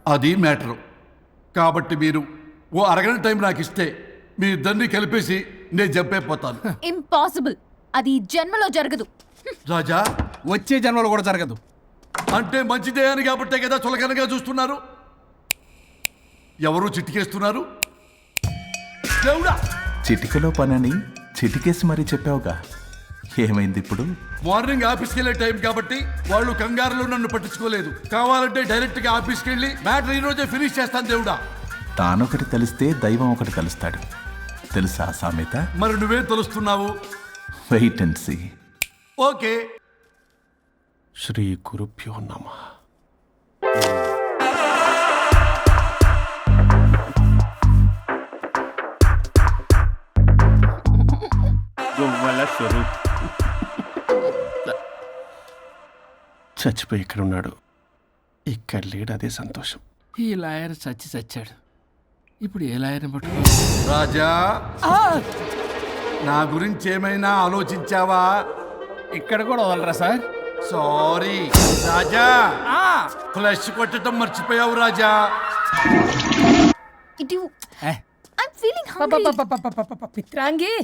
అది మ్యాటరు. కాబట్టి మీరు ఓ అరగంట టైం నాకు ఇస్తే మీ ఇద్దరిని కలిపేసి నేను జంపైపోతాను. ఇంపాసిబుల్. అది ఈ జన్మలో జరగదు. రాజా, వచ్చే జన్మలో కూడా జరగదు. అంటే మంచిదే అని కాబట్టే కదా చులకనగా చూస్తున్నారు. ఎవరు చిటికేస్తున్నారు? దేవుడా, చిటికలో పనని చిటికేసి మరీ చెప్పావుగా, ఏమైంది ఇప్పుడు? మార్నింగ్ ఆఫీస్కి వెళ్ళే టైం కాబట్టి వాళ్ళు కంగారులో నన్ను పట్టించుకోలేదు. కావాలంటే డైరెక్ట్ గా ఆఫీస్కి వెళ్ళి మ్యాటర్ ఈ రోజే ఫినిష్ చేస్తాను. దేవుడా, తానొకటి తెలిస్తే దైవం ఒకటి కలుస్తాడు, తెలుసా సామెత? మరి నువ్వేం తెలుస్తున్నావు? Wait and see. ఓకే. శ్రీ గురుభ్యో నమః. స్వరూప్ చచ్చిపోయి ఇక్కడ ఉన్నాడు, ఇక్కడ లేడు, అదే సంతోషం. ఈ లాయర్ చచ్చాడు. ఇప్పుడు ఏ లాయర్ని పట్టుకో? రాజా, నా గురించి ఏమైనా ఆలోచించావా? ఇక్కడ కూడా వదలరా సార్? సారీ రాజా, ఫ్లష్ కొట్టడం మర్చిపోయావు రాజా. ఇటు ఐమ్ ఫీలింగ్ హంగ్రీ. పిత్రాంగి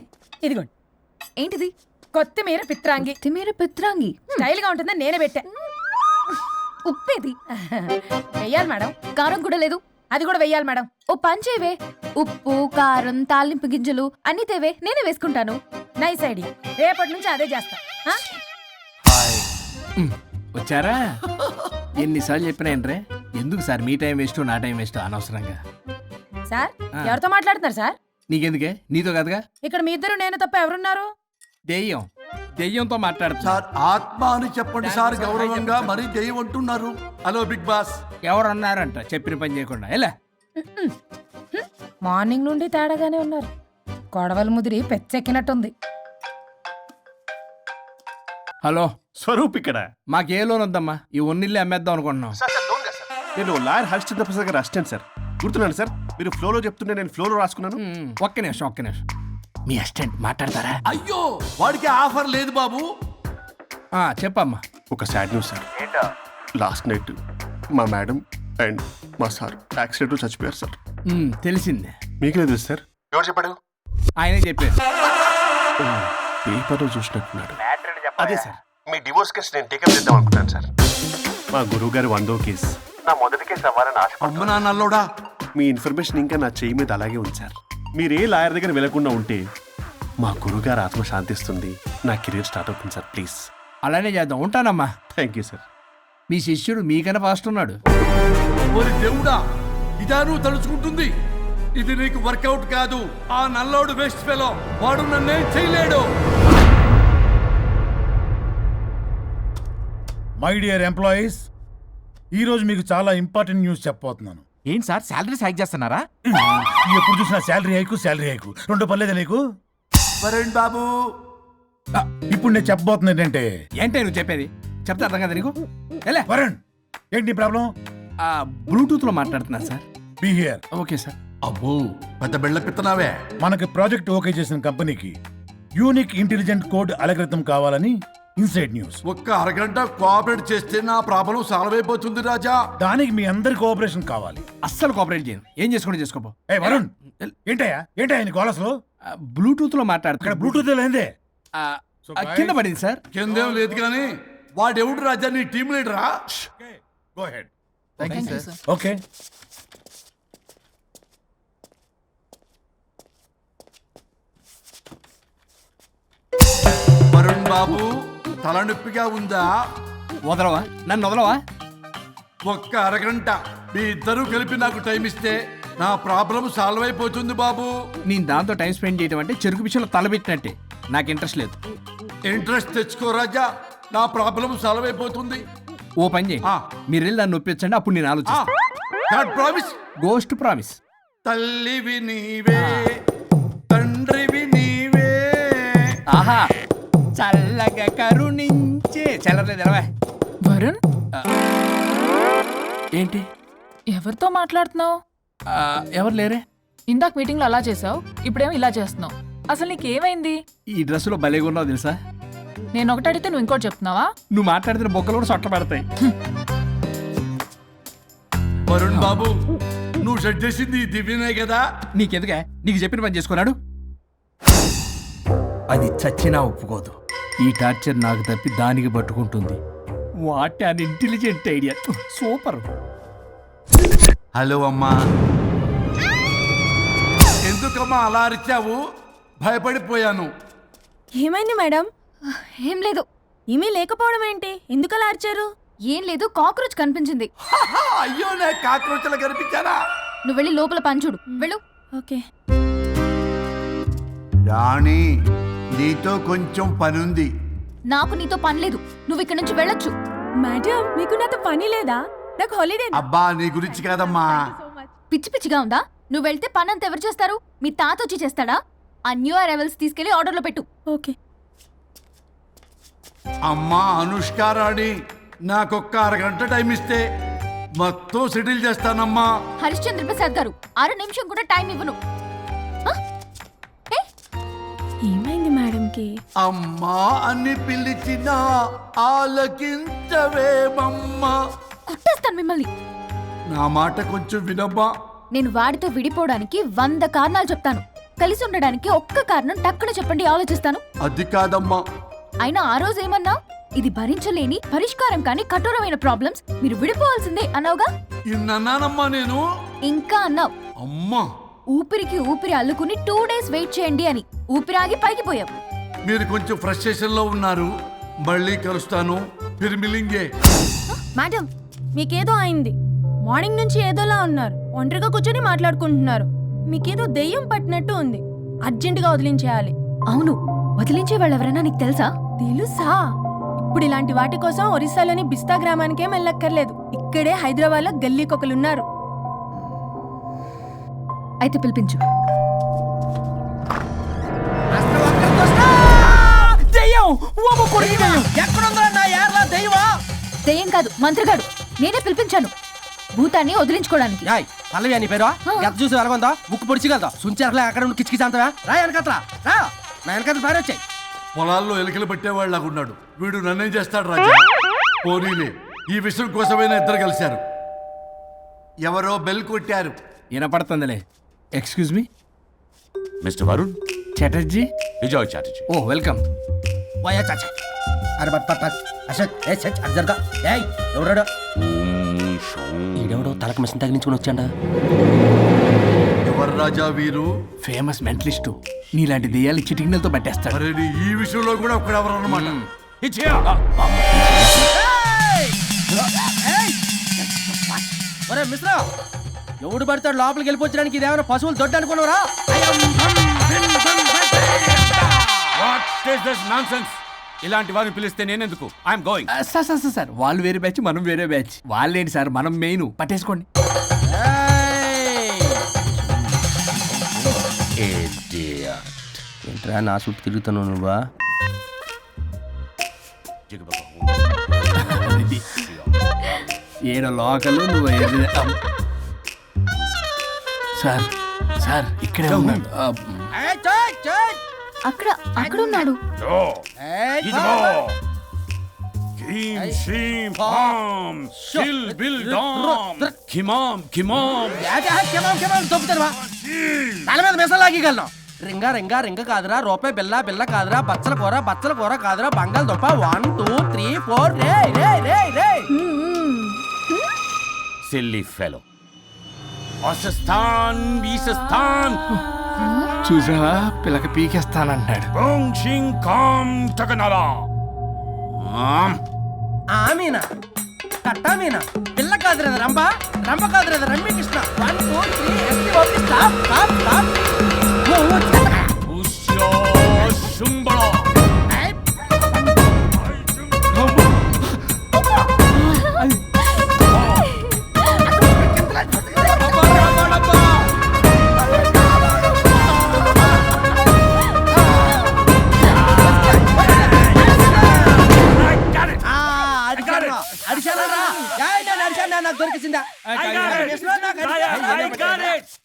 ఇదిగోండి. ఏంటిది? కొత్తిమీర పిత్రాంగి. కొత్తిమీర పిత్రాంగి స్టైల్ గా ఉంటుందని నేనే పెట్టా. ఉప్పేది? వెయ్యాలి మేడం. కారం కూడా లేదు. అది కూడా వెయ్యాలి మేడం. ఓ పంచేవే, ఉప్పు కారం తాలింపు గింజలు అన్ని తేవే, నేనే వేసుకుంటాను. Nice idea. రేపటి నుంచి అదే చేస్తా. వచ్చారా? ఎన్నిసార్లు చెప్పినా ఏంట్రే, ఎందుకు సార్ మీ టైం వేస్ట్ నా టైం వేస్ట్ అనవసరంగా? సార్ ఎవరితో మాట్లాడుతున్నారు సార్? నీకెందుకే, నీతో కదగా. ఇక్కడ మీ ఇద్దరు నేను తప్ప ఎవరున్నారు? దెయ్యంతో మాట్లాడుతా. సార్ ఆత్మ అని చెప్పండి సార్, గౌరవంగా. మరీ దెయ్యం అంటున్నారు. Hello big boss. ఎవరు అన్నారంట చెప్పిన పని చేయకుండా? ఎలా మార్నింగ్ నుండి తేడాగానే ఉన్నారు. కొడవల ముదిరి పెచ్చెక్కినట్టుంది. హలో స్వరూప్ ఇక్కడ. మాకే లోన్ వద్దమ్మా, ఈ ఒన్నిల్లు అమ్మేద్దాం అనుకుంటున్నాం. నేను లాయర్ హరిశ్చంద్ర ప్రసాద్ గారు అసిస్టెంట్ సార్. గుర్తున్నాను సార్, మీరు ఫ్లోలో చెప్తుంటే నేను ఫ్లోలో రాసుకున్నాను. ఒక్క నిమిషం. మీ అసిస్టెంట్ మాట్లాడతారా? అయ్యో, వాడికి ఆఫర్ లేదు బాబు. చెప్పమ్మా. ఒక sad news sir. Last night మా మేడం అండ్ మా సార్ యాక్సిడెంట్ చచ్చిపోయారు సార్. తెలిసిందే. మీకే తెలుసు సార్. ఎవరు చెప్పాడు? ఆయనే చెప్పారు. పేపర్లో చూసినట్టున్నాడు. అదే సార్, మీ డివోర్స్ కేసు నేను టేకప్ చేద్దాం అనుకుంటాను సార్. మా గురువు గారి 100వ కేసు నా మొదటి కేసు అవ్వాలని ఆశ. అమ్మ నాన్నల్లోడా, మీ ఇన్ఫర్మేషన్ ఇంకా నా చెయ్యి మీద అలాగే ఉంది సార్. మీరు ఏ లాయర్ దగ్గర వెళ్లకుండా ఉంటే మా గురువుగారు ఆత్మ శాంతిస్తుంది, నా కెరీర్ స్టార్ట్ అవుతుంది సార్. ప్లీజ్ అలానే చేద్దాం. ఉంటానమ్మా. Thank you sir. మీ శిష్యుడు మీకన్నా ఫాస్ట్ ఉన్నాడు. ఓరి దేవుడా, ఇదా నువ్వు తలుచుకుంటుంది? ఇది నీకు వర్కౌట్ కాదు. ఆ నల్లోడు వేస్ట్ ఫెలో, వాడు నన్నేం చేయలేడు. మై డియర్ ఎంప్లాయీస్, ఈరోజు మీకు చాలా ఇంపార్టెంట్ న్యూస్ చెప్పబోతున్నాను. ఏంటి సార్, శాలరీస్ హైక్ చేస్తున్నారా? ఎప్పుడు చూసినా శాలరీ హైకు రెండు పర్లేదా నీకు? వరుణ్ బాబు, ఇప్పుడు నేను చెప్పబోతున్నా ఏంటంటే, ఏంటే నువ్వు చెప్పేది? చెప్తా అర్థం కదా నీకు? ఎలా వరుణ్, ఏంటి ప్రాబ్లం? బ్లూటూత్ లో మాట్లాడుతున్నా sir. Be here. Okay sir. అబ్బో, పెద్ద బిళ్ళ పిత్తనావే. మనకి ప్రాజెక్ట్ ఓకే చేసిన కంపెనీకి యూనిక్ ఇంటెలిజెంట్ కోడ్ అలకృతం కావాలని ఇన్సైడ్ న్యూస్. ఒక్క అరగంట కోఆపరేట్ చేస్తే నా ప్రాబ్లం సాల్వ్ అయిపోతుంది రాజా. దానికి మీ అందరి కోఆపరేషన్ కావాలి. అస్సలు కోఆపరేట్ చేయను. ఏం చేసుకోండి చేసుకోపో. ఏ వరుణ్, ఏంటయ్యా నీ గోలసలు? బ్లూటూత్ లో ఇక్కడ మాట్లాడుతున్నా. బ్లూటూత్ లేదే. కింద పడింది సార్. కిందేం లేదు కానీ వాడెవడు రాజా, నీ టీం లీడరా? Go ahead. ఓకే. వరుణ్ బాబు, తలనొప్పిగా ఉందా? వదలవా, నన్ను వదలవా? ఒక్క అరగంట మీ ఇద్దరూ కలిపి నాకు టైం ఇస్తే నా ప్రాబ్లం సాల్వ్ అయిపోతుంది బాబు. నేను దాంతో టైం స్పెండ్ చేయడం అంటే చెరుకు విషయంలో తలబెట్టినట్టే. నాకు ఇంట్రెస్ట్ లేదు. ఇంట్రెస్ట్ తెచ్చుకో రాజా, నా ప్రాబ్లం సాల్వ్ అయిపోతుంది. ఓ పని చేయండి, మీరు వెళ్ళి నన్ను ఒప్పించండి, అప్పుడు నేను ఆలోచిస్తాను. ప్రామిస్. Ghost promise. తల్లివి నీవే, తండ్రివి నీవే. ఆహా, చల్లగా కరుణించే. చల్లలేదు ఎలవా. వరుణ్, ఏంటి ఎవరితో మాట్లాడుతున్నావు? ఎవరు లేరే? ఇందాక మీటింగ్లో అలా చేసావు, ఇప్పుడేమో ఇలా చేస్తున్నావు. అసలు నీకేమైంది? ఈ డ్రెస్సులో భలేగా ఉన్నావు తెలుసా? నేను ఒకటి అడిగితే నువ్వు ఇంకోటి చెప్తున్నావా? నువ్వు మాట్లాడితే బొక్కలు కూడా సొట్ట పడతాయి. వరుణ్ బాబు, నువ్వు సెట్ చేసింది ఈ దివ్యనే కదా? నీకెందుకే? నీకు చెప్పిన పని చేసుకున్నాడు. అది చచ్చినా ఒప్పుకోదు. ఈ టార్చర్ నాకు తప్పి దానికి పట్టుకుంటుంది. What an intelligent idea. Super. Hello అమ్మా. ఎందుకమ్మా అలా అరిచావు? భయపడిపోయాను. ఏమైంది మేడం? ఏం లేదు. ఈమె లేకపోవడం ఏంటి? ఎందుకు అలా అరిచారు? ఏం లేదు, కాక్రోచ్ కనిపించింది. అయ్యో, నేను కాక్రోచ్లు కనిపించానా? నువ్వు వెళ్ళి లోపల పని చూడు. వెళ్ళు. ఓకే. రాణి, నీతో కొంచెం పనుంది. నాకు నీతో పని లేదు. నువ్వు ఇక్కడ నుంచి వెళ్ళొచ్చు. మేడం, మీకు నాతో పని లేదా? నాకు హాలిడే. అబ్బా, నీ గురించి కాదమ్మా. పిచ్చి పిచ్చిగా ఉందా? నువ్వు వెళ్తే పని అంతా ఎవరు చేస్తారు? మీ తాత వచ్చి చేస్తాడా? ఆ న్యూ అరైవల్స్ తీసుకెళ్లి ఆర్డర్లో పెట్టు. ఓకే. అమ్మా అనుష్క రాణి, నాకొక్క అరగంట టైం ఇస్తే మొత్తం సెటిల్ చేస్తానమ్మా. హరిశ్చంద్ర ప్రసాద్ గారు, 6 నిమిషం కూడా టైం ఇవ్వను. ఏమైంది మేడంకి? అమ్మా అని పిలిచిన ఆలకించవేమమ్మా. కొట్టేస్తాను మిమ్మల్ని. నా మాట కొంచెం వినమ్మా. నేను వాడితో విడిపోవడానికి 100 కారణాలు చెప్తాను. కలిసి ఉండడానికి ఒక్క కారణం టక్కున చెప్పండి, ఆలోచిస్తాను. అది కాదమ్మా. అయినా ఆ రోజు ఏమన్నా? ఇది భరించలేని, పరిష్కారం కాని కఠోరమైన ప్రాబ్లమ్స్, మీరు విడిపోవాల్సిందే అన్నావుగా. ఇన్నానమ్మా నేను. ఇంకా అన్నావు. అమ్మా, ఊపిరికి ఊపిరి అల్లుకుని 2 డేస్ వెయిట్ చేయండి అని. ఊపిరాగి పైకి పోయావు. మీరు కొంచెం ఫ్రస్ట్రేషన్ లో ఉన్నారు. మళ్ళీ కలుస్తాను. ఫిర్మిలింగే. మేడం, మీకేదో అయింది. మార్నింగ్ నుంచి ఏదోలా ఉన్నారు. ఒంటరిగా కూర్చొని మాట్లాడుకుంటున్నారు. మీకేదో దెయ్యం పట్టినట్టు ఉంది. అర్జెంటుగా వదిలించేయాలి. అవును, వదిలించే వాళ్ళెవరైనా నీకు తెలుసా? తెలుసా? ఇప్పుడు ఇలాంటి వాటి కోసం ఒరిస్సాలోని బిస్తా గ్రామానికేం వెళ్ళక్కర్లేదు. ఇక్కడే హైదరాబాద్ లో గల్లీకొకలున్నారు. అయితే పిలిపించు. దెయ్యం కాదు, మంత్రిగాడు. నేనే పిలిపించాను భూతాన్ని వదిలించుకోవడానికి. పల్లవి అని పేరు ఎంత చూసి వెలగొందా? ముక్కు పొడిచిగలదా? సుంచరలే అక్కడ ఉండి కిచకిచ అంతవా? రా వెనకత్రా, రా నా వెనకత్ర పారి వచ్చాయి. పొలాల్లో ఎలుకలు పట్టేవాళ్ళకున్నాడు వీడు. నన్నేం చేస్తాడు రాజా? పోనీలే, ఈ విషయం కోసమైనా ఇద్దరు కలిశారు. ఎవరో బెల్ కొట్టారు. వినపడుతుందిలే. Excuse me, mister Varun Chatterjee. Vijay Chatterjee. ఓ వెల్కమ్. వాయా చాచా. అరే బట్ పట్ అశోక్, ఏ సచ్ అర్జర్గా. ఏయ్ ఎవరాడు? ఈడెవడో తలకు మిషన్ తగిలించుకుని వచ్చాడా? ఎవరు రాజా వీరు? Famous mentalist. నీలాంటి దెయ్యాలు చిటికినలతో పట్టేస్తాడు. అరే, ఈ విషయంలో కూడా ఒకడెవరు అన్నమాట. ఒరే మిశ్రా, ఎవడు పడతాడు లోపలికి వెళ్ళిపోవడానికి? ఇదేమైనా పశువులు దొడ్డు అనుకున్నారా? ఇలాంటి వారిని పిలిస్తే నేనెందుకు? I'm going. సార్ వాళ్ళు వేరే బ్యాచ్, మనం వేరే బ్యాచ్. వాళ్ళేంటి సార్, మనం మెయిన్. పట్టేసుకోండి. ఏంట్రా నా చుట్టూ తిరుగుతాను నువ్వా? ఏడో లోకలు నువ్వు. సార్ సార్ ఇక్కడే ఉన్నాడు. అక్కడ ఉన్నాడు. తల మీద మెసలాగలను. రింగా రింగా రింగ కాదురా, రూపాయి బిల్ల బిల్ల కాదురా, బచ్చల కూర కాదురా, బంగాళదుంప 1 2 3 4. రే రే రే రే. Silly fellow. అసస్థాన్ వీసస్థాన్. చూసావా, పిల్లక పీకేస్తానంటాడు. ఆమీనా కట్టామీనా. పిల్ల కాదురా రంభ, రంభ కాదురా Ramya Krishna. 1 2 3 stop stop stop.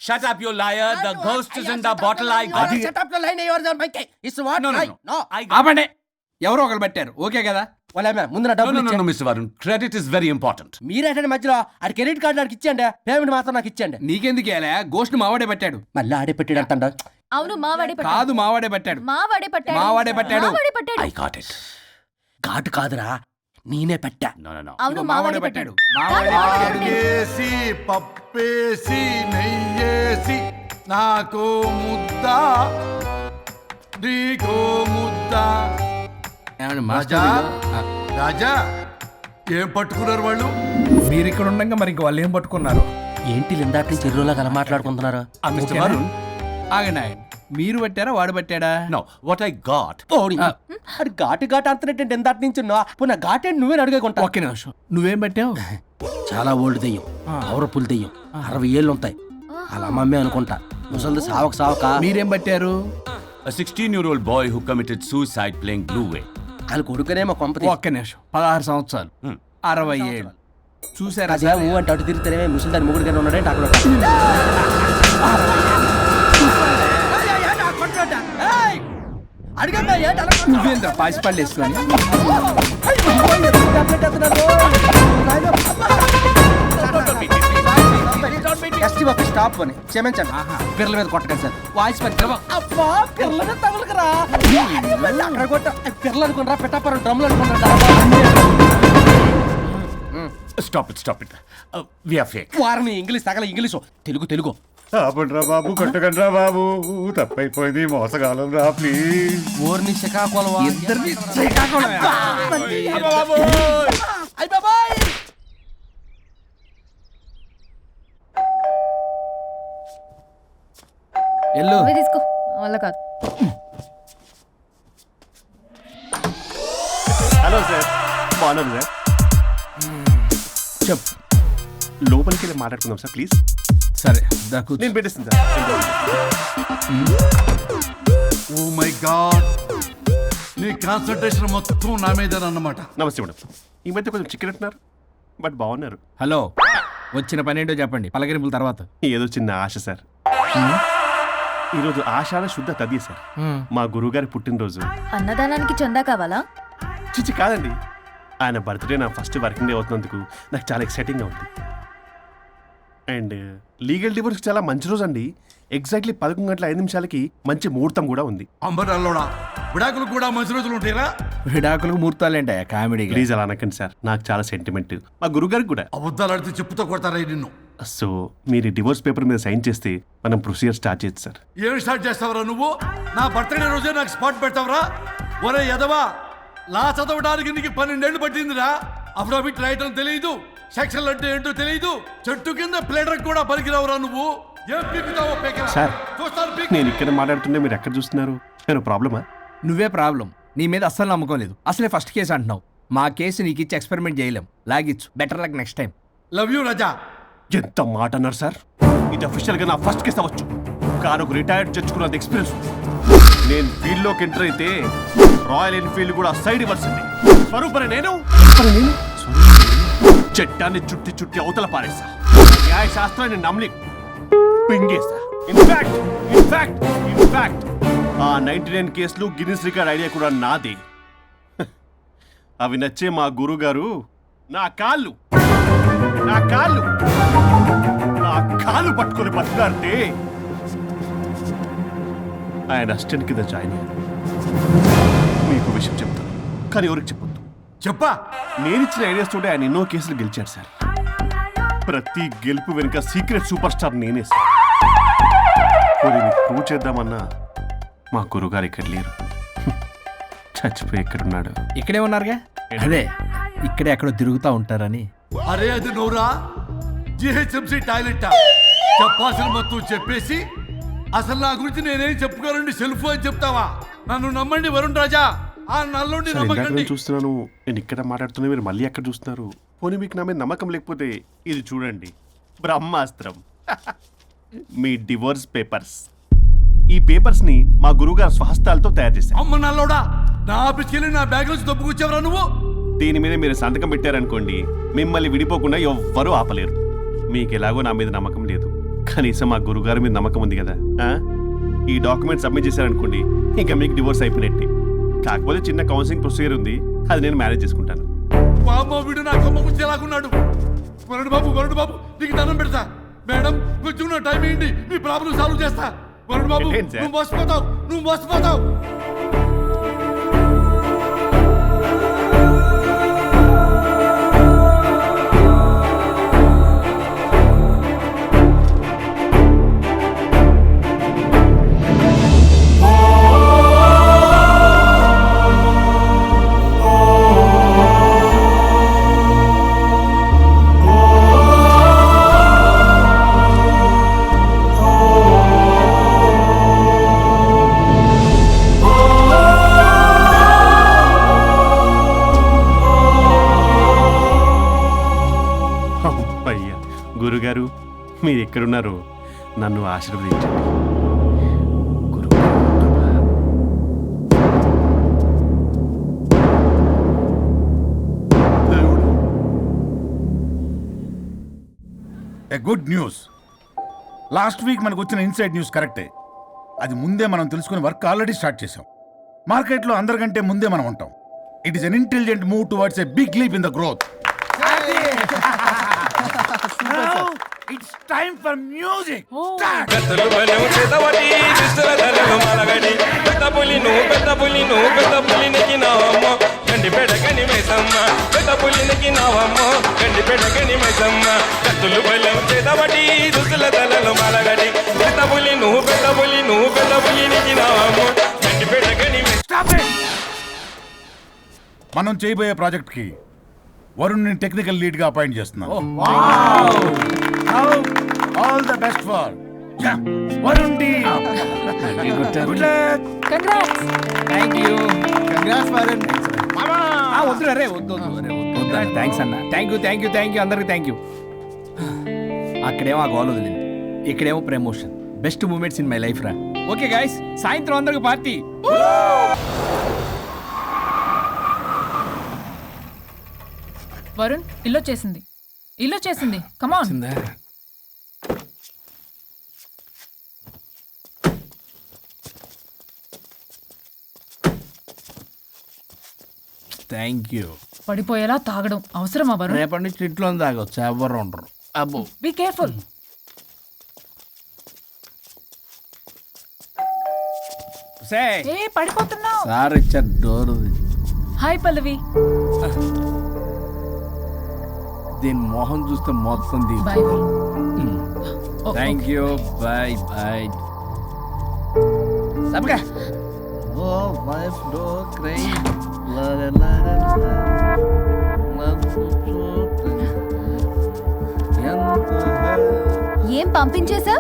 Shut up, you liar. The ghost is in the bottle. I got it. Shut up the line. It's what? No. ఆపండి. ఎవరో ఒకరు పెట్టారు. ఓకే కదా? వాళ్ళ ముందు నా No, డబ్బులు no, no, ఇచ్చే. no, Mr. Varun. Credit is very important. మీరేటండి మధ్యలో ఆడి క్రెడిట్ కార్డు నాకు ఇచ్చేయండి, పేమెంట్ మాత్రం నాకు ఇచ్చేయండి. నీకెందుకు ఇయ్యాలా? గోష్ట్ మావాడే పట్టాడు. మళ్ళీ ఆడే పెట్టాడు అంటండ. అవును మావాడే పట్టాడు. కాదు మావాడే పట్టాడు. మావాడే పట్టాడు. మావాడే పట్టాడు. మావాడే పట్టాడు. I got it. ఘాటు కాదురా, నేనే పెట్టా. No, no, no. అవును ఇదిగో మావాడే పట్టాడు. కేసి పప్పేసి నెయ్యేసి నాకో ముద్ద నీకో ముద్ద. ఏమండి రాజా మాస్టర్? రాజా ఏం పట్టుకున్నారు వాళ్ళు? మీరు ఇక్కడ ఉండగా మరి ఇంక వాళ్ళు ఏం పట్టుకున్నారు? ఏంటి ఇందాక నుంచి చెరువులో కల మాట్లాడుకుంటున్నారు? Mr. Varun. ఆగండి ఆగండి. మీరు పట్టారా వాడు పట్టాడా? No, what I got. ఓడి అది ఘాటు ఘాటు అంతనేటంటే ఎందాటి నుంచి పునః ఘాటేంటి నువ్వే అడిగేకుంటా. ఒక్క నిమిషం. నువ్వేం పట్టావు? చాలా ఓల్డ్ దెయ్యం, పవర్ఫుల్ దెయ్యం, 60 ఏళ్ళు ఉంటాయి. అలా మమ్మే అనుకుంటా. ముసలిది సావక సావక. మీరేం పట్టారు? A 16-year-old boy who committed suicide playing Blue Whale. వాళ్ళ కొడుకునేమో కొంపతి. ఒక్క నిమిషం. 16 సంవత్సరాలు, 60 ఏళ్ళు. చూసారా అదే ఊ అంటే అటు తిరిగితేనే ముసలి దాని ముగుడుగానే ఉన్నాడంటే అక్కడ. నువ్వేంద్ర పాసిపళ్ళు వేసుకొని? స్టాప్ అని క్షమించండి. పిల్లల మీద కొట్టకండి సార్. వాయిస్ అబ్బా పిల్లల మీద తగులుకురా. అక్కడ కొట్ట పిల్లలు అనుకున్నారా, పెట్టాపరం డ్రమ్లు అనుకున్నారా? Stop it. We are fake. వారిని ఇంగ్లీష్ తగల ఇంగ్లీషు, తెలుగు తెలుగు. ఆపండ్రా బాబు, కొట్టకండ్రా బాబు, తప్పైపోయింది, మోసగాలం రా ప్లీజ్. ఊరిని శ్రీకాకుళం ఇద్దరిని శ్రీకాకుళమే. ఎల్లు. నువ్వే తీసుకో వల్ల కాదు. హలో సార్, బాగున్నాను సార్. చెప్పు. లోపలికి వెళ్ళి మాట్లాడుకుందాం సార్ ప్లీజ్. సరే దాకు. నేను పెట్టేస్తాను సార్. ఓ మై గాడ్, నీ కాన్సన్ట్రేషన్ మొత్తం నా మీదనన్నమాట. నమస్తే మేడం. ఈ మధ్య కొంచెం చికెన్ అంటున్నారు, బట్ బాగున్నారు. హలో, వచ్చిన పని ఏంటో చెప్పండి, పలకరింపుల తర్వాత. ఏదో చిన్న ఆశ సార్. ఈరోజు ఆషాఢ శుద్ధ తది సార్, మా గురువుగారి పుట్టినరోజు. అన్నదానానికి చందా కావాలా? చిచ్చి కాదండి, ఆయన బర్త్డే నా ఫస్ట్ వర్కింగ్ డే అవుతున్నందుకు నాకు చాలా ఎక్సైటింగ్గా ఉంది. అండ్ లీగల్ డివోర్స్ చాలా మంచి రోజు అండి. ఎగ్జాక్ట్లీ 11:05 మంచి ముహూర్తం కూడా ఉంది. అంబరల్లోడా విడాకులు కూడా మంచి రోజులు ఉంటాయిరా? విడాకులకు ముహూర్తాలేంటా కామెడీ? ప్లీజ్ అలా అనకండి సార్, నాకు చాలా సెంటిమెంట్, మా గురువుగారికి కూడా. అబద్ధాలు ఆడితే చెప్పుతో కొడతారా నిన్ను? సో మీరు డివోర్స్ పేపర్ మీద సైన్ చేస్తే మనం ప్రొసీజర్ స్టార్ట్ చేయొచ్చు సార్. ఏమి స్టార్ట్ చేస్తావరా నువ్వు? నా బర్త్డే రోజే నాకు స్పాట్ పెడతావరా? ఒరే ఎదవా, లా చదవడానికి నీకు 12 ఏళ్ళు పట్టిందిరా. అఫిడవిట్ రాయటం తెలియదు, సెక్షన్లు అంటే ఏంటో తెలియదు, చెట్టు కింద ప్లేడర్ కూడా పలికిరావురా నువ్వు. ఏం పీకుతావో పీకరా. సార్, చూస్తాను పీకు. నేను ఇక్కడ మాట్లాడుతుంటే మీరు ఎక్కడ చూస్తున్నారు? నేను ప్రాబ్లమా? నువ్వే ప్రాబ్లం. నీ మీద అస్సలు నమ్మకం లేదు. అసలే ఫస్ట్ కేసు అంటున్నావు. మా కేసు నీకు ఇచ్చి ఎక్స్పెరిమెంట్ చేయలేం. లాగిచ్చు. Better luck next time. Love you Raja. ఎంత మాట అన్నారు సార్. ఇది అఫీషియల్ గా నా ఫస్ట్ కేసు అవ్వచ్చు, కానీ ఒక రిటైర్డ్ జడ్జ్కున్నంత ఎక్స్పీరియన్స్. నేను ఫీల్డ్ లోకి ఎంటర్ అయితే రాయల్ ఎన్ఫీల్డ్ కూడా సైడ్ ఇవ్వాల్సింది. స్వరూపరే నేను చట్టాన్ని చుట్టి చుట్టి అవతల పారేసా. న్యాయ శాస్త్రాన్ని నమ్మి పింగేసా. ఇన్ఫాక్ట్ ఆ 99 కేసులు గిన్నిస్ రికార్డ్ ఐడియా కూడా నాదే. అవి నచ్చే మా గురువు గారు నా కాళ్ళు పట్టుకొని బతుకాడితే ఆయన అసిస్టెంట్ కింద జాయిన్ అయ్యాను. మీకు విషయం చెప్తాను, కానీ ఎవరికి చెప్పొద్దు. చెప్పా. నేనిచ్చిన ఐడియాస్ తోటి ఆయన ఎన్నో కేసులు గెలిచాడు సార్. ప్రతి గెలుపు వెనుక సీక్రెట్ సూపర్ స్టార్ నేనే సార్. ప్రూవ్ చేద్దామన్నా మా గురుగారు ఇక్కడ లేరు, చచ్చిపోయి ఎక్కడున్నాడు. ఇక్కడే ఉన్నారుగా. అదే ఇక్కడే ఎక్కడో తిరుగుతూ ఉంటారని. అరే అది నోరా, జిహెచ్ఎంసీ టాయిలెట్ చెప్పాల్సిన మొత్తం చెప్పేసి అసలు నా గురించి నేనేం చెప్పుకోనండి సెల్ఫ్ అని చెప్తావా? నన్ను నమ్మండి వరుణ్ రాజా, ఆ నల్లుండి సార్, ఇందాక నమ్మకండి. నేను చూస్తున్నాను, నేను ఇక్కడ మాట్లాడుతున్నా, మీరు మళ్ళీ ఎక్కడ చూస్తున్నారు? పోనీ మీకు నా మీద నమ్మకం లేకపోతే ఇది చూడండి, బ్రహ్మాస్త్రం. మీ డివోర్స్ పేపర్స్. ఈ పేపర్స్ ని మా గురువుగారు స్వహస్తాలతో తయారు చేశారు. అమ్మ నల్లోడా, నా ఆఫీస్కి వెళ్ళి నా బ్యాగ్ నుంచి దొబ్బుకొచ్చావరా నువ్వు? దీని మీద మీరు సంతకం పెట్టారనుకోండి, మిమ్మల్ని విడిపోకుండా ఎవ్వరూ ఆపలేరు. మీకు ఎలాగో నా మీద నమ్మకం లేదు, కనీసం మా గురుగారి మీద నమ్మకం ఉంది కదా. ఈ డాక్యుమెంట్ సబ్మిట్ చేశారనుకోండి, ఇంకా మీకు డివోర్స్ అయిపోయినట్టే. కాకపోతే చిన్న కౌన్సిలింగ్ ప్రొసీజర్ ఉంది, అది నేను మేనేజ్ చేసుకుంటాను. బామ్మ వీడు నా కొమ్మ గుచ్చేలాగున్నాడు. వరుణ్ బాబు నీకు దండం పెడతా. మేడం కొంచెం నా టైం ఏంటి, మీ ప్రాబ్లం సాల్వ్ చేస్తా. వరుణ్ బాబు ఏంటి సార్? నువ్వు మోసపోతావు. అయ్యా గురుగారు, మీరు ఎక్కడున్నారో నన్ను ఆశీర్వదించండి. A good news. Last week మనకు వచ్చిన ఇన్సైడ్ న్యూస్ కరెక్టే. అది ముందే మనం తెలుసుకుని వర్క్ ఆల్రెడీ స్టార్ట్ చేసాం. మార్కెట్లో అందరికంటే ముందే మనం ఉంటాం. It is an intelligent move towards a big leap in the growth. It's time for music. మనం చేయబోయే ప్రాజెక్ట్ కి వరుణ్ టెక్నికల్ లీడ్ గా అపాయింట్ చేస్తున్నాం. All the best for Varun team. Good luck. Congrats. Thank అన్న. థ్యాంక్ యూ అందరికి thank you. అక్కడేమో ఆ goal వదిలింది, ఇక్కడేమో promotion. Best moments in my life రా. ఓకే గైస్, సాయంత్రం అందరికి పార్టీ. వరుణ్ ఇల్లు చేసింది కమాన్. Thank you. పడిపోయేలా తాగడం అవసరమా వరుణ్? రేపటి నుంచి ఇంట్లో తాగొచ్చు, ఎవరు ఉండరు. అబ్బో, బీ కేర్ఫుల్. ఏ పడిపోతున్నావు. సార్ ఇచ్చారు డోర్. హాయ్ పల్లవి. దీని మొహం చూస్తే మొత్తం bye. Thank you. Bye bye. సబ్గా ఓ వైఫ్ డో క్రై ఏం పంపించేశా?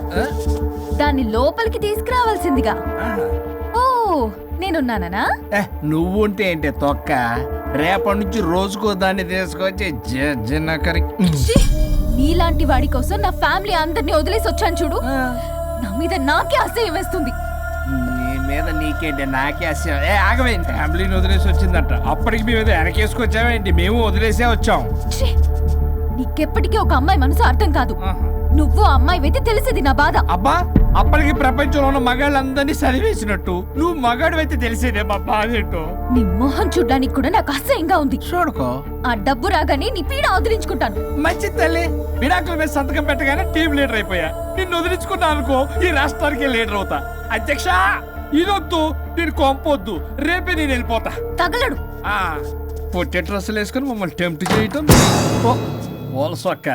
దాన్ని లోపలికి తీసుకురావాల్సిందిగా. ఓ నేనున్నానా? నువ్వుంటే ఏంటి తొక్క. రేపటి నుంచి రోజుకో దాన్ని తీసుకొచ్చి ఛీ! నీలాంటి వాడి కోసం నా ఫ్యామిలీ అందరినీ వదిలేసి వచ్చాను చూడు. నా మీద నాకే అసహ్యం వేస్తుంది. నీ మీద నీకేంటి, నాకే అసహ్యం. ఆగవేంటి, ఫ్యామిలీని వదిలేసి వచ్చిందట. అప్పటికి మేము వెనకేసుకొచ్చామేంటి? మేము వదిలేసే వచ్చాం. ఛీ! నీకెప్పటికీ ఒక అమ్మాయి మనసు అర్థం కాదు. నువ్వు అమ్మాయివైతే తెలిసేది నా బాధ. అబ్బా, అప్పటికి ప్రపంచంలో ఉన్న మగాళ్ళందరినీ సరివేసినట్టు నువ్వు మగాడివైతే తెలిసేదే మా బాధ ఏంటో. నీ మొహం చూడ్డానికి కూడా నాకు అసహ్యంగా ఉంది. చూడుకో, ఆ డబ్బు రాగానే నీ పీడ వదిలించుకుంటాను. మంచి తల్లి. విడాకుల మీద సంతకం పెట్టగానే టీం లీడర్ అయిపోయా. నిన్ను వదిలించుకున్నా అనుకో, ఈ రాష్ట్రానికి లీడర్ అవుతా. అధ్యక్ష, ఇదొద్దు, నేను కొంపొద్దు. రేపే నేను వెళ్ళిపోతా. తగలడు. పొట్టె డ్రెస్సులు వేసుకుని మమ్మల్ని టెంప్ట్ చేయటం. ఓలసొక్క.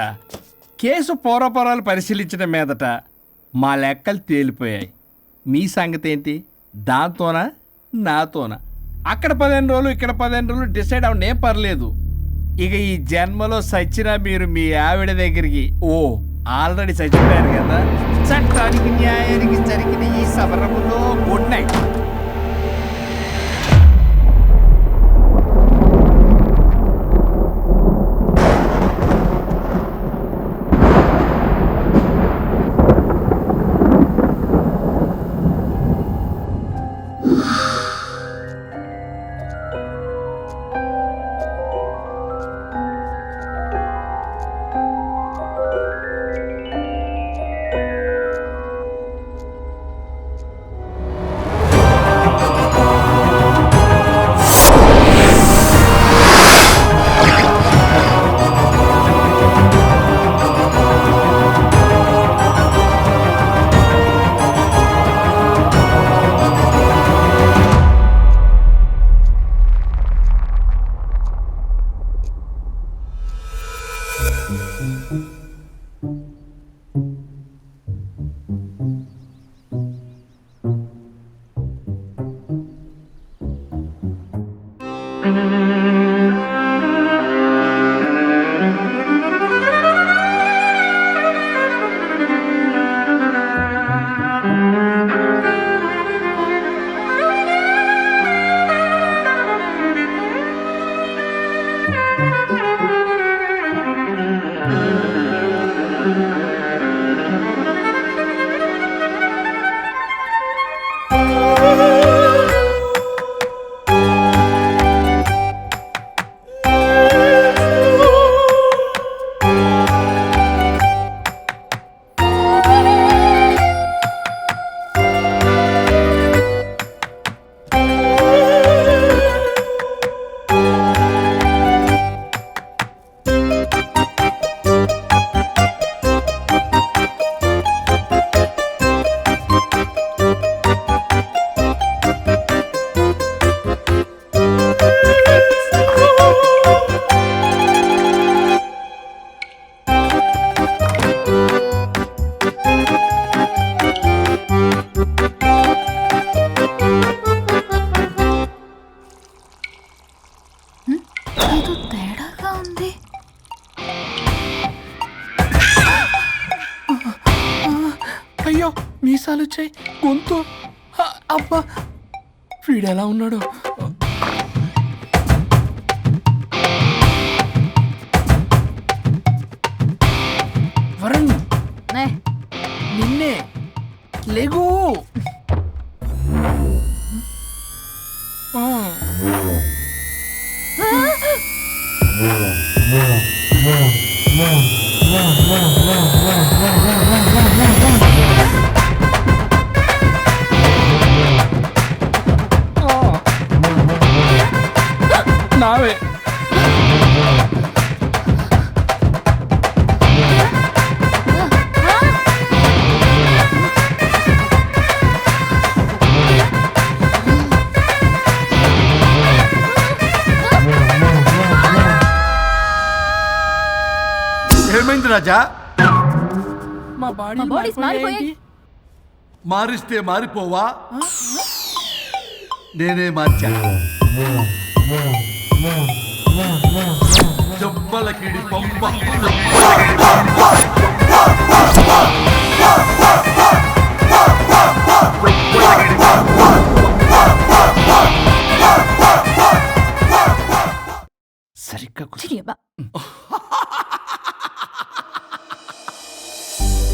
కేసు పూర్వపరాలు పరిశీలించిన మీదట మా లెక్కలు తేలిపోయాయి. మీ సంగతి ఏంటి? దాంతోనా నాతోనా? అక్కడ 15 రోజులు, ఇక్కడ 15 రోజులు డిసైడ్ అవనేం పర్లేదు. ఇక ఈ జన్మలో సచ్చినా మీరు మీ ఆవిడ దగ్గరికి ఆల్రెడీ చచ్చిపోయారు కదా. చట్టానికి న్యాయానికి జరిగిన ఈ సమరంలో గుడ్ నైట్. అయ్యో మీసాలు వచ్చాయి, గొంతు అబ్బా, వీడెలా ఉన్నాడు? వరుణ్, నిన్నే లేగు. నావే ఏమైంది రాజా? మా బాడీ బాడీస్ మారిపోయాయి. మారిస్తే మారిపోవా? నేనే మార్చా. జబ్బలకిడి పంప. సరిగ్గా చిరియబ్బా.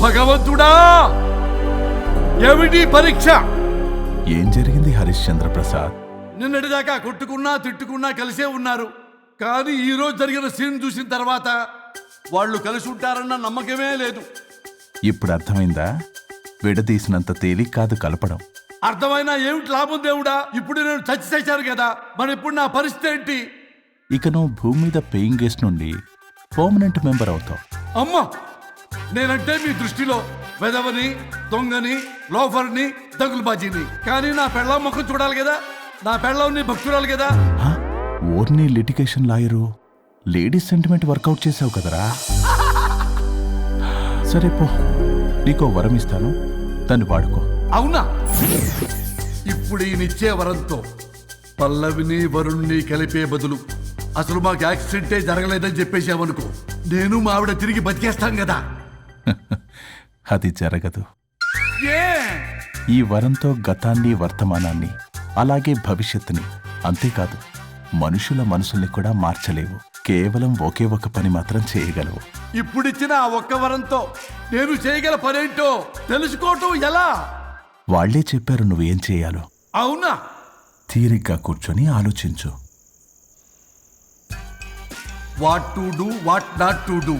భగవంతుడా, ఏమిటి పరీక్ష? ఏం జరిగింది హరిశ్చంద్ర ప్రసాద్? నిన్నటిదాకా కొట్టుకున్నా తిట్టుకున్నా కలిసే ఉన్నారు. కానీ ఈ రోజు జరిగిన సీన్ చూసిన తర్వాత వాళ్ళు కలిసి ఉంటారన్న నమ్మకమే లేదు. ఇప్పుడు అర్థమైందా? విడదీసినంత తేలిక కాదు కలపడం. అర్థమైనా ఏమిటి లాభం దేవుడా? ఇప్పుడు నేను చచ్చి చేశాను కదా, మరి ఇప్పుడు నా పరిస్థితి ఏంటి? ఇక నువ్వు భూమి మీద పేయింగ్ గెస్ట్ నుండి పర్మనెంట్ మెంబర్ అవుతావు. అమ్మా, నేనంటే మీ దృష్టిలో వెదవని, దొంగని, లోఫర్ని, దగులుబాజీని. కానీ నా పెళ్ళం ముఖం చూడాలి కదా, నా పెళ్ళం నీ భక్తురాలు కదా. ఓర్ని litigation lawyer, ladies sentiment work out చేసావు కదరా. సరే పో, నీకో వరం ఇస్తాను, దాన్ని వాడుకో. అవునా? ఇప్పుడు ఈయనిచ్చే వరంతో పల్లవిని వరుణ్ణి కలిపే బదులు అసలు మాకు యాక్సిడెంటే జరగలేదని చెప్పేసామనుకో, నేను మా ఆవిడ తిరిగి బతికేస్తాం కదా. అది జరగదు. ఏ? ఈ వరంతో గతాన్ని, వర్తమానాన్ని, అలాగే భవిష్యత్తుని, అంతేకాదు మనుషుల మనసుల్ని కూడా మార్చలేవు. కేవలం ఒకే ఒక పని మాత్రం చేయగలవు. ఇప్పుడిచ్చిన ఆ ఒక్క వరంతో నేను చేయగల పనేంటో తెలుసుకోవటం ఎలా? వాళ్లే చెప్పారు నువ్వేం చేయాలో. అవునా? తీరిగ్గా కూర్చొని ఆలోచించు. What to do, what not to do.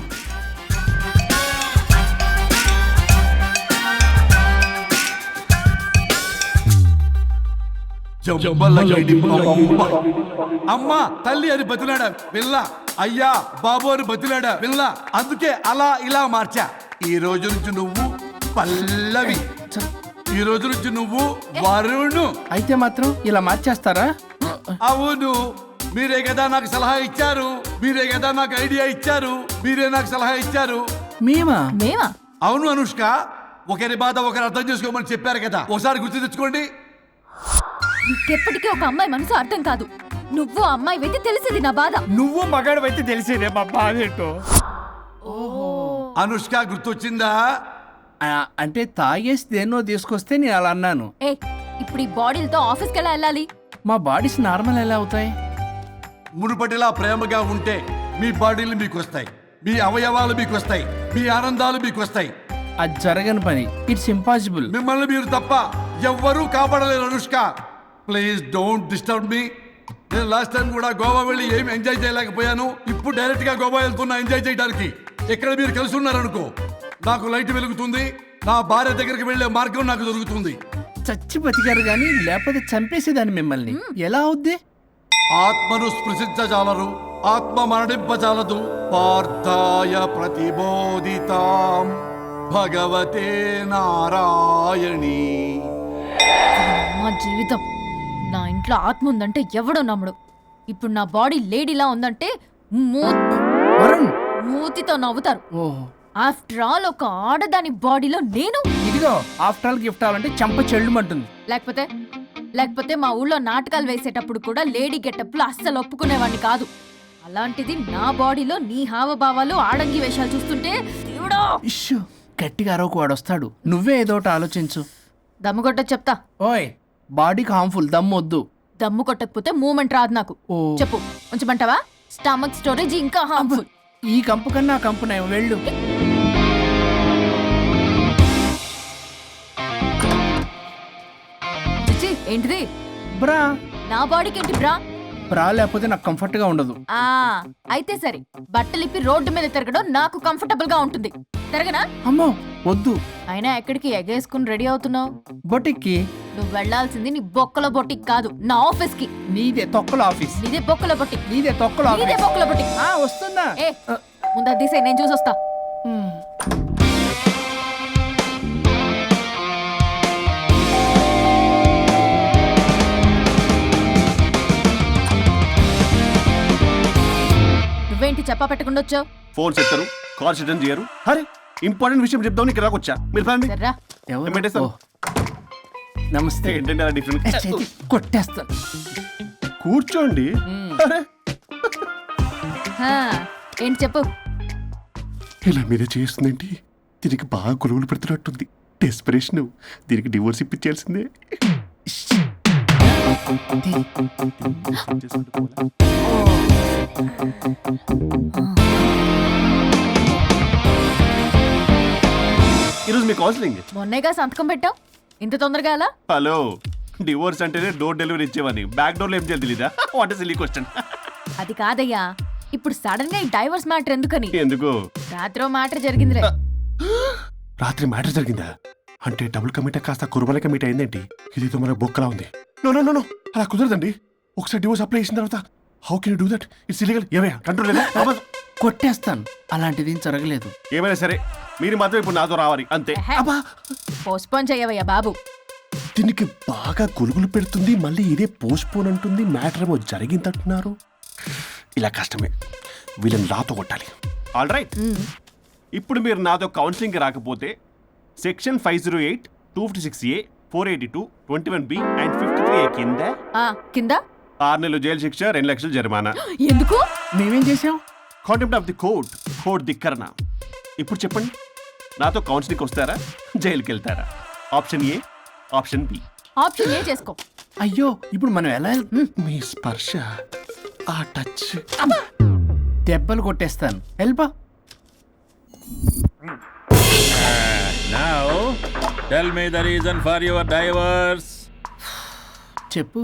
అమ్మా తల్లి అని బతిలాడా పిల్ల, అయ్యా బాబు అని బతిలాడా పిల్ల. అందుకే అలా ఇలా మార్చా. ఈ రోజు నుంచి నువ్వు పల్లవి, ఈ రోజు నుంచి నువ్వు వరుణు. అయితే మాత్రం ఇలా మార్చేస్తారా? అవును, మీరే కదా నాకు సలహా ఇచ్చారు, మీరే కదా నాకు ఐడియా ఇచ్చారు, మీరే నాకు సలహా ఇచ్చారు. మేమా? అవును అనుష్క, ఒకరి బాధ ఒకరు అర్థం చేసుకోమని చెప్పారు కదా, ఒకసారి గుర్తు తెచ్చుకోండి. నీకెప్పటికీ ఒక అమ్మాయి మనసు అర్థం కాదు. నువ్వు అమ్మాయి అయితే తెలిసేది నా బాధ. నువ్వు మగాడు అయితే తెలిసేదే మా బాధ ఏంటో. అనుష్క గుర్తొచ్చిందా? అంటే తాగేసి దేన్నో తీసుకొస్తే నేను అలా అన్నాను. ఏ, ఇప్పుడు ఈ బాడీలతో ఆఫీస్కి ఎలా వెళ్ళాలి? మా బాడీస్ నార్మల్ ఎలా అవుతాయి? మునుపటిలా ప్రేమగా ఉంటే మీ బాడీలు మీకు వస్తాయి, మీ అవయవాలు మీకు వస్తాయి, మీ ఆనందాలు మీకు వస్తాయి. అది జరగని పని. It's impossible. మిమ్మల్ని మీరు తప్ప ఎవ్వరూ కాపాడలేరు Anushka. Please don't disturb me. నేను లాస్ట్ టైం కూడా గోవా వెళ్ళి ఏమి ఎంజాయ్ చేయలేకపోయాను. ఇప్పుడు డైరెక్ట్ గా గోవా వెళ్తున్నా ఎంజాయ్ చేయడానికి. ఇక్కడ మీరు కలిసి ఉన్నారనుకో, నాకు లైట్ వెలుగుతుంది, నా భార్య దగ్గరికి వెళ్లే మార్గం నాకు దొరుకుతుంది. చచ్చి బతికారు గాని లేకపోతే చంపేసేదాన్ని మిమ్మల్ని. ఎలా అవుద్ది? ఆత్మను స్పృశించజాలరు, ఆత్మ మరణింపజాలదు. పార్థాయ ప్రతిబోధితాం భగవతే నారాయణి. మా జీవితం, నా ఇంట్లో ఆత్మ ఉందంటే ఎవడో నమ్ముడు. ఇప్పుడు నా బాడీ లేడీలా ఉందంటే మూతితో నవ్వుతారు. ఆఫ్టర్ ఆల్ ఒక ఆడదాని బాడీలో నేను. ఇదిగో ఆఫ్టర్ ఆల్ గిఫ్ట్ అవ్వాలంటే చంప చెల్లుమంటుంది. లేకపోతే మా ఊళ్ళో నాటకాలు వేసేటప్పుడు కూడా లేడీ గెటప్లు అస్సలు ఒప్పుకునేవాడిని కాదు. అలాంటిది నా బాడీలో నీ హావభావాలు, ఆడంగి వేషాలు చూస్తుంటే దేవుడా. గట్టిగా అరవకు, వాడు వస్తాడు. నువ్వే ఏదో ఒకటి ఆలోచించు. దమ్ము కొట్ట చెప్తా. ఓయ్, బాడీకి హార్మ్ఫుల్, దమ్ము వద్దు. దమ్ము కొట్టకపోతే మూమెంట్ రాదు నాకు. ఓ. చెప్పు, ఉంచమంటావా? స్టమక్ స్టోరేజ్ ఇంకా హార్మ్ఫుల్. ఈ కంపు కన్నా ఆ కంపు నయం, వెళ్ళు. చిచ్చి, ఏంటిది? బ్రా. నా బాడీకి ఏంటి బ్రా? బ్రా లేకపోతే నాకు కంఫర్ట్ గా ఉండదు. ఆ అయితే సరే, బట్టలిప్పి రోడ్డు మీద తిరగడం నాకు కంఫర్టబుల్ గా ఉంటుంది. తిరగనా? అమ్మో వద్దు. అయినా ఎక్కడికి ఎగేసుకుని రెడీ అవుతున్నావు? బొటిక్కి. నువ్వు వెళ్లాల్సింది నీ బొక్కల బొట్టికి కాదు, నా ఆఫీస్ కి. నీదే తొక్కల ఆఫీస్. నీదే బొక్కల బొట్టికి. నీదే తొక్కల నీదే ఆఫీస్. బొక్కల బొట్టికి. వస్తున్నా. ఏ ముందు అది తీసేయ్, నేను చూసొస్తా. నువ్వేంటి చెప్పా పెట్టకుండా వచ్చావు? ఫోన్ చెప్తారు, కాల్ అటెండ్ చేయరు. అరే ఇంపార్టెంట్ విషయం చెప్దాం ఇక్కడ వచ్చా. మీరు పదండి. సర్రా. ఎవరు? ఏం పెట్టేస్తావు? నమస్తే. ఏంటంటే అలా డిఫరెంట్. చేతి కొట్టేస్తాను. కూర్చోండి. అరే హా, ఏంటి చెప్పు. ఇలా మీరే చేస్తుందేంటి? దీనికి బాగా గొలుగులు పెడుతున్నట్టుంది. డెస్పరేషన్. దీనికి డివోర్స్ ఇప్పించాల్సిందే. ఈరోజు మీ కౌన్సిలింగ్. మొన్నేగా సంతకం పెట్టావు, ఇంత తొందరగా అలా? హలో, డివోర్స్ అంటేనే డోర్ డెలివరీ ఇచ్చేవాని, బ్యాక్ డోర్ లో ఏం చేయాలి తెలీదా? What is silly question. అది కాదయ్యా, ఇప్పుడు సడన్ గా ఈ డైవర్స్ మ్యాటర్ ఎందుకని? ఎందుకు? రాత్రో మ్యాటర్ జరిగిందిలే. రాత్రి మ్యాటర్ జరిగిందా? అంటే డబుల్ కమిట్ కాస్త కుర్బల కమిట్ అయిందేంటి? ఇదేదో మనకు బొక్కలా ఉంది. నో నో నో నో, అలా కుదరదండి. ఒకసారి డివోర్స్ అప్లై చేసిన తర్వాత how can you do that? It's illegal. ఏమయ్యా కంట్రోల్ లేదా? కొట్టేస్తాను. అలాంటిది ఏం జరగలేదు. ఏమైనా సరే మీరు మాత్రం ఇప్పుడు నాతో రావాలి అంతే. అబ్బా, పోస్ట్పోన్ చేయవయ్యా బాబు. దీనికి బాగా గొలుగులు పెడుతుంది, మళ్ళీ ఇదే పోస్ట్ పోన్ అంటుంది. మ్యాటర్ ఏమో జరిగిందంటున్నారు. ఇలా కష్టమే, వీళ్ళని నాతో కొట్టాలి. ఆల్ రైట్, ఇప్పుడు మీరు నాతో కౌన్సిలింగ్కి రాకపోతే section 508, 256A, 482, 21B and 53A కింద కింద 6 నెలలు జైలు శిక్ష, 2 లక్షలు జరిమానా. ఎందుకు? మేమేం చేసాం? Contempt of the court, court ధిక్కరణ. ఇప్పుడు చెప్పండి, నాతో కౌన్సిలింగ్కి వస్తారా, జైలుకి వెళ్తారా? Option A, option B. Option A చేసుకో. అయ్యో, ఇప్పుడు మనం ఎలా? మీ స్పర్శ, ఆ టచ్. దెబ్బలు కొట్టేస్తాను. వెళ్ళిపో. Now, tell me the reason for your divorce. చెప్పు.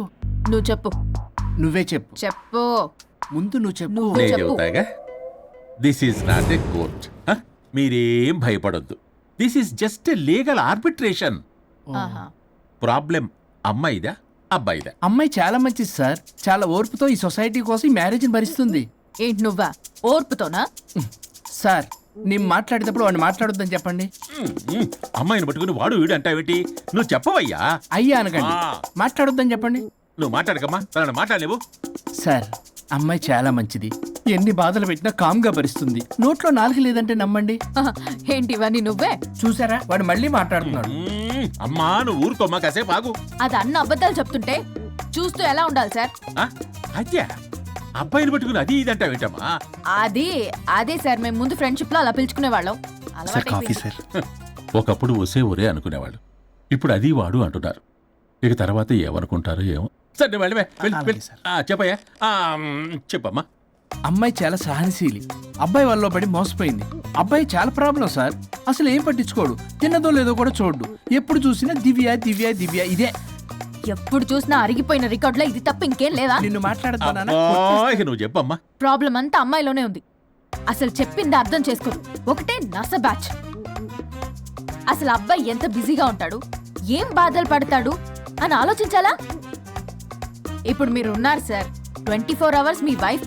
నువ్వు చెప్పు. నువ్వే చెప్పు. చెప్పు. ముందు నువ్వు చెప్పు. నువ్వు నేను చెప్పు. చెబుతాగా. This is not a court. మీరేం భయపడొద్దు. This is just a legal arbitration. ఆహా. ప్రాబ్లం అమ్మాయిదా అబ్బాయిదా? అమ్మాయి చాలా మంచిది సార్. చాలా ఓర్పుతో ఈ సొసైటీ కోసం ఈ మ్యారేజ్ని భరిస్తుంది. ఏంటి నువ్వా? ఓర్పుతోనా? సార్, నేను మాట్లాడేటప్పుడు వాడిని మాట్లాడొద్దని చెప్పండి. అమ్మాయిని పట్టుకుని వాడు వీడు అంటావేంటి? నువ్వు చెప్పవయ్యా. అయ్యా అనకండి. మాట్లాడొద్దని చెప్పండి. నువ్వు మాట్లాడకమ్మా, తనని మాట్లాడలేవు. సార్, అమ్మాయి చాలా మంచిది. ఎన్ని బాధలు పెట్టినా కామ్గా భరిస్తుంది. నోట్లో నాలుగు లేదంటే నమ్మండి. ఆహా. ఏంటి ఇవన్నీ నువ్వే? చూసారా, వాడు మళ్ళీ మాట్లాడుతున్నాడు. అమ్మా నువ్వు ఊరుకోమ్మా, కాసేపు ఆగు. అది అన్న అబద్ధాలు చెప్తుంటే చూస్తూ ఎలా ఉండాలి సార్? అద్యా అబ్బాయిని పట్టుకుని అది ఇది అంటావేంటమ్మా? అదే సార్, మేము ముందు ఫ్రెండ్షిప్ లో అలా పిలుచుకునే వాళ్ళం. ఒకప్పుడు ఒసే ఒరే అనుకునేవాళ్ళు, ఇప్పుడు అది వాడు అంటున్నారు. ఇక తర్వాత ఏమనుకుంటారో ఏమో. సరే చెప్పయ్యా. చెప్పమ్మా. అమ్మాయి చాలా సహనశీలి. అబ్బాయి వల్ల పడి మోసపోయింది. అబ్బాయి చాలా ప్రాబ్లం సార్. అసలు ఏం పట్టించుకోడు. తిన్నదో లేదో కూడా చూడు. ఎప్పుడు చూసినా దివ్య దివ్య దివ్య ఇదే. ఎప్పుడు చూసినా అరిగిపోయిన రికార్డులో ఇది తప్ప ఇంకేం లేదా? నిన్ను మాట్లాడతానా? ఇక నువ్వు చెప్పమ్మా. ప్రాబ్లం అంతా అమ్మాయిలోనే ఉంది. అసలు చెప్పింది అర్థం చేసుకోదు. ఒకటే నస బ్యాచ్. అసలు అబ్బాయి ఎంత బిజీగా ఉంటాడు, ఏం బాధలు పడతాడు అని ఆలోచించాలా? ఇప్పుడు మీరు ఉన్నారు సార్, 24 hours మీ వైఫ్